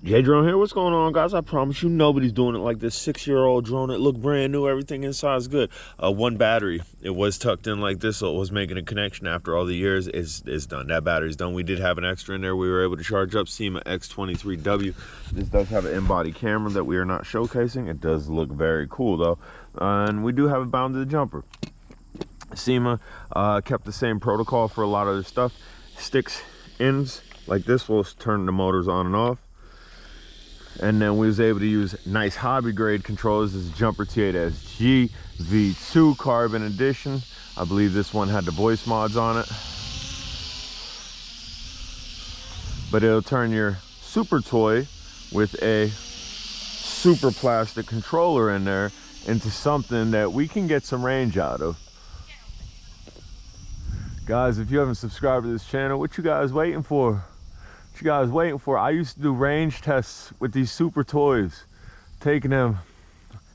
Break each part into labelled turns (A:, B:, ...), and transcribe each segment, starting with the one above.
A: J Drone here. What's going on, guys? I promise you nobody's doing it like this 6-year-old drone. It looked brand new. Everything inside is good. One battery. It was tucked in like this, so it was making a connection after all the years. It's done. That battery's done. We did have an extra in there. We were able to charge up. Syma X23W. This does have an in-body camera that we are not showcasing. It does look very cool though, and we do have it bound to the jumper. Syma kept the same protocol for a lot of their stuff. Sticks, ends like this will turn the motors on and off. And then we was able to use nice hobby grade controllers. This is jumper T8SG V2 carbon edition. I believe this one had the voice mods on it. But it'll turn your super toy with a super plastic controller in there into something that we can get some range out of. Guys, if you haven't subscribed to this channel, what you guys waiting for? I used to do range tests with these super toys, taking them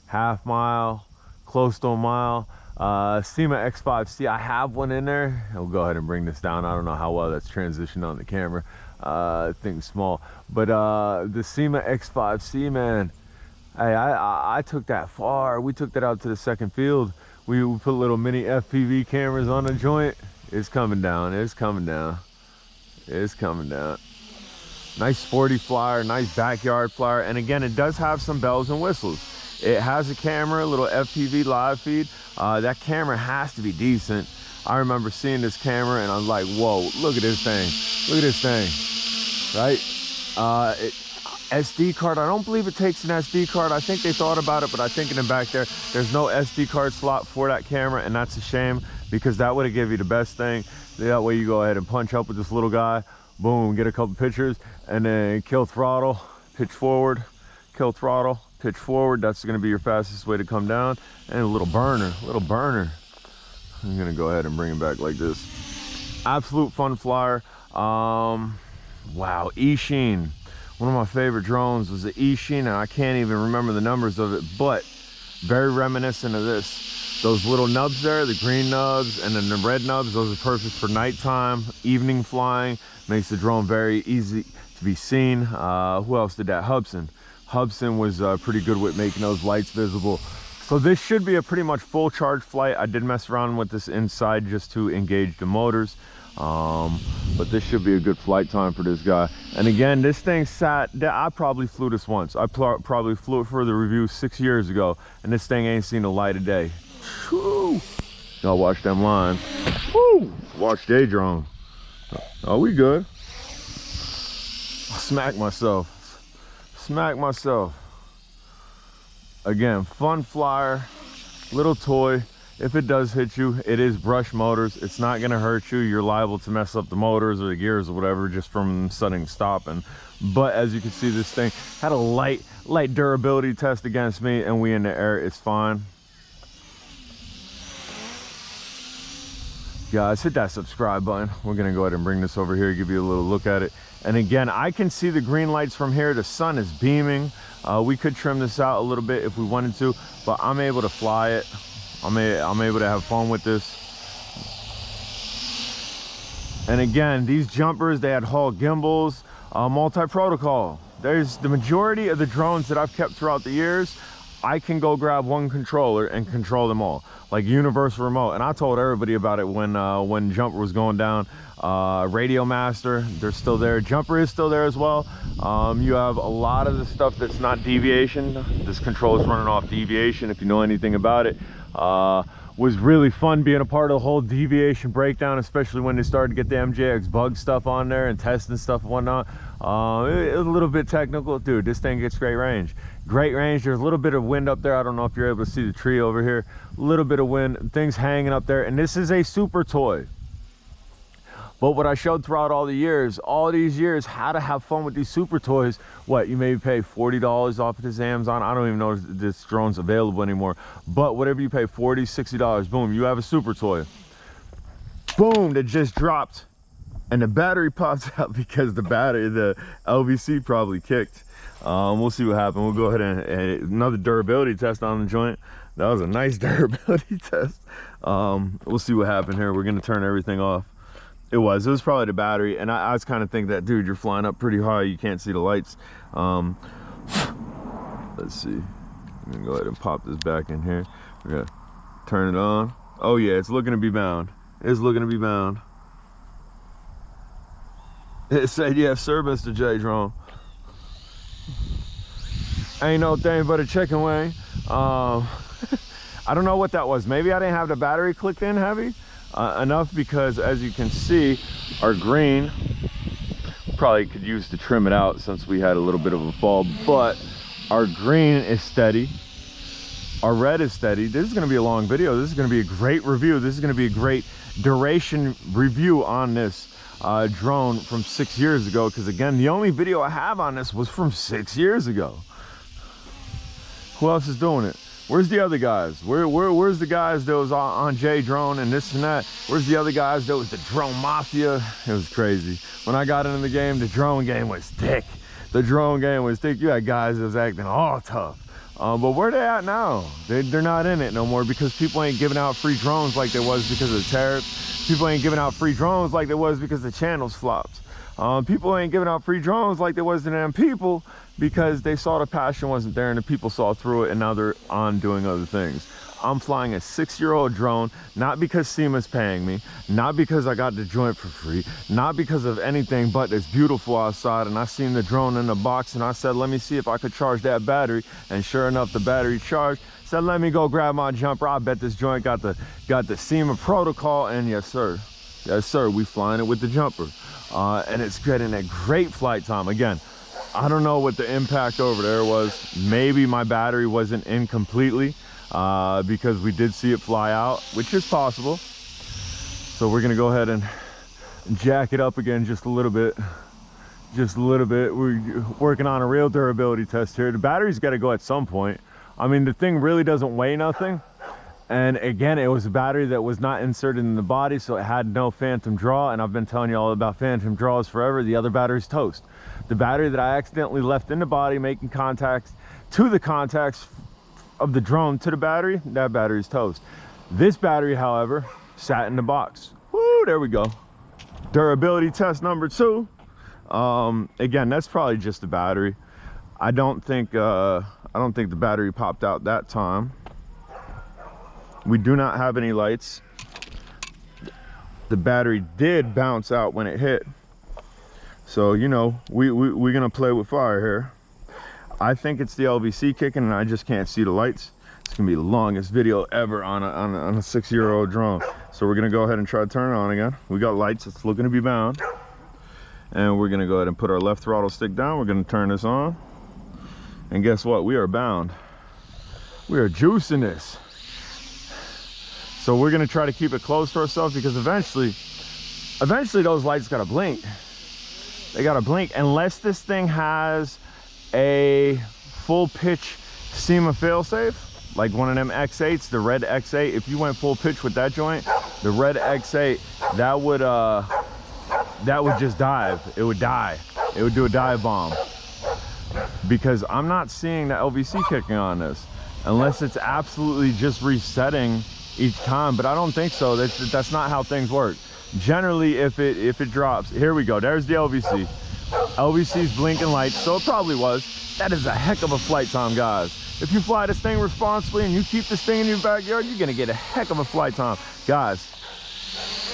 A: half mile, close to a mile. SEMA X5C, I have one in there. I'll go ahead and bring this down. I don't know how well that's transitioned on the camera. I think small, but the SEMA X5C, man, hey, I took that far. We took that out to the second field. We put little mini FPV cameras on the joint. It's coming down. It's coming down. It's coming down. Nice sporty flyer, nice backyard flyer, and again, it does have some bells and whistles. It has a camera, a little FPV live feed. That camera has to be decent. I remember seeing this camera and I'm like, whoa, look at this thing. Look at this thing, right? SD card, I don't believe it takes an SD card. I think they thought about it, but I think in the back there's no SD card slot for that camera, and that's a shame because that would have given you the best thing. That way you go ahead and punch up with this little guy, boom, get a couple pictures, and then kill throttle, pitch forward, kill throttle, pitch forward. That's going to be your fastest way to come down. And a little burner. I'm going to go ahead and bring it back like this. Absolute fun flyer. Wow, E-Sheen. One of my favorite drones was the E-Sheen, and I can't even remember the numbers of it, but very reminiscent of this. Those little nubs there, the green nubs and then the red nubs, those are perfect for nighttime, evening flying. Makes the drone very easy to be seen. Who else did that? Hubson was pretty good with making those lights visible. So this should be a pretty much full charge flight. I did mess around with this inside just to engage the motors. But this should be a good flight time for this guy. And again, this thing I probably flew this once. I probably flew it for the review 6 years ago, and this thing ain't seen the light of day. Y'all watch them lines. Woo! Watch J Drone. Oh, we good. Smack myself. Again, fun flyer, little toy. If it does hit you, it is brush motors. It's not gonna hurt you. You're liable to mess up the motors or the gears or whatever just from sudden stopping. But as you can see, this thing had a light durability test against me, and we in the air, it's fine. Guys, hit that subscribe button. We're gonna go ahead and bring this over here, give you a little look at it. And again, I can see the green lights from here. The sun is beaming. We could trim this out a little bit if we wanted to, but I'm able to fly it. I'm able to have fun with this. And again, these jumpers, they had Hall gimbals, multi-protocol. There's the majority of the drones that I've kept throughout the years, I can go grab one controller and control them all, like universal remote. And I told everybody about it when Jumper was going down. Radio Master, they're still there. Jumper is still there as well. You have a lot of the stuff that's not deviation. This control is running off deviation, if you know anything about it. Was really fun being a part of the whole deviation breakdown, especially when they started to get the MJX bug stuff on there and testing stuff and whatnot. It was a little bit technical. Dude, this thing gets great range. There's a little bit of wind up there. I don't know if you're able to see the tree over here. A little bit of wind, things hanging up there, and this is a super toy. But what I showed throughout all these years, how to have fun with these super toys. What, you maybe pay $40 off of this Amazon. I don't even know if this drone's available anymore. But whatever you pay, $40, $60, boom, you have a super toy. Boom, that just dropped. And the battery pops out because the LVC probably kicked. We'll see what happens. We'll go ahead and another durability test on the joint. That was a nice durability test. We'll see what happened here. We're going to turn everything off. It was probably the battery, and I was kind of thinking that, dude, you're flying up pretty high, you can't see the lights. Let's see. I'm gonna go ahead and pop this back in here. We're gonna turn it on. Oh yeah, it's looking to be bound. It's looking to be bound. It said, yes sir, Mr. J Drone. Ain't no thing but a chicken wing. I don't know what that was. Maybe I didn't have the battery clicked in heavy enough, because as you can see, our green probably could use to trim it out since we had a little bit of a fall, but our green is steady, our red is steady. This is going to be a long video. This is going to be a great review. This is going to be a great duration review on this drone from 6 years ago, because again, the only video I have on this was from 6 years ago. Who else is doing it? Where's the other guys? Where's the guys that was on J Drone and this and that? Where's the other guys that was the drone mafia? It was crazy. When I got into the game, the drone game was thick. The drone game was thick. You had guys that was acting all tough. But where they at now? They're not in it no more, because people ain't giving out free drones like they was because of the tariffs. People ain't giving out free drones like they was because the channels flopped. People ain't giving out free drones like they was to them people, because they saw the passion wasn't there and the people saw through it, and now they're on doing other things. I'm flying a 6-year-old drone, not because SEMA's paying me, not because I got the joint for free, not because of anything, but it's beautiful outside, and I seen the drone in the box, and I said, let me see if I could charge that battery, and sure enough, the battery charged. Said, let me go grab my jumper. I bet this joint got the SEMA protocol, and yes sir, we flying it with the jumper. And it's getting a great flight time. Again, I don't know what the impact over there was. Maybe my battery wasn't in completely, because we did see it fly out, which is possible. So we're gonna go ahead and jack it up again just a little bit. We're working on a real durability test here. The battery's got to go at some point. I mean, the thing really doesn't weigh nothing. And again, it was a battery that was not inserted in the body, so it had no phantom draw. And I've been telling you all about phantom draws forever. The other battery's toast. The battery that I accidentally left in the body, making contacts to the contacts of the drone to the battery, that battery's toast. This battery, however, sat in the box. Woo, there we go. Durability test number 2. Again, that's probably just the battery. I don't think the battery popped out that time. We do not have any lights. The battery did bounce out when it hit. So, you know, we're gonna play with fire here. I think it's the LVC kicking, and I just can't see the lights. It's gonna be the longest video ever on a 6-year-old drone. So we're gonna go ahead and try to turn it on again. We got lights, it's looking to be bound. And we're gonna go ahead and put our left throttle stick down. We're gonna turn this on. And guess what? We are bound. We are juicing this. So we're gonna try to keep it close to ourselves, because eventually those lights gotta blink. They gotta blink, unless this thing has a full pitch SEMA failsafe, like one of them X8s, the red X8. If you went full pitch with that joint, the red X8, that would just dive. It would die. It would do a dive bomb. Because I'm not seeing the LVC kicking on this, unless it's absolutely just resetting each time, but I don't think so. That's not how things work. Generally, if it drops, here we go, there's the LVC. LVC's blinking lights, so it probably was. That is a heck of a flight time, guys. If you fly this thing responsibly and you keep this thing in your backyard, you're gonna get a heck of a flight time, guys.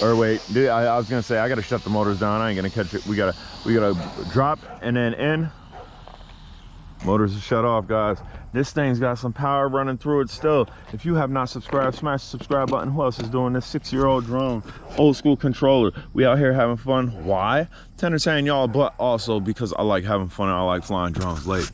A: Or wait, I was gonna say, I gotta shut the motors down. I ain't gonna catch it. We gotta drop and then in. Motors are shut off, guys. This thing's got some power running through it still. If you have not subscribed, smash the subscribe button. Who else is doing this? 6-year-old drone, old school controller. We out here having fun. Why? To entertain y'all, but also because I like having fun and I like flying drones late.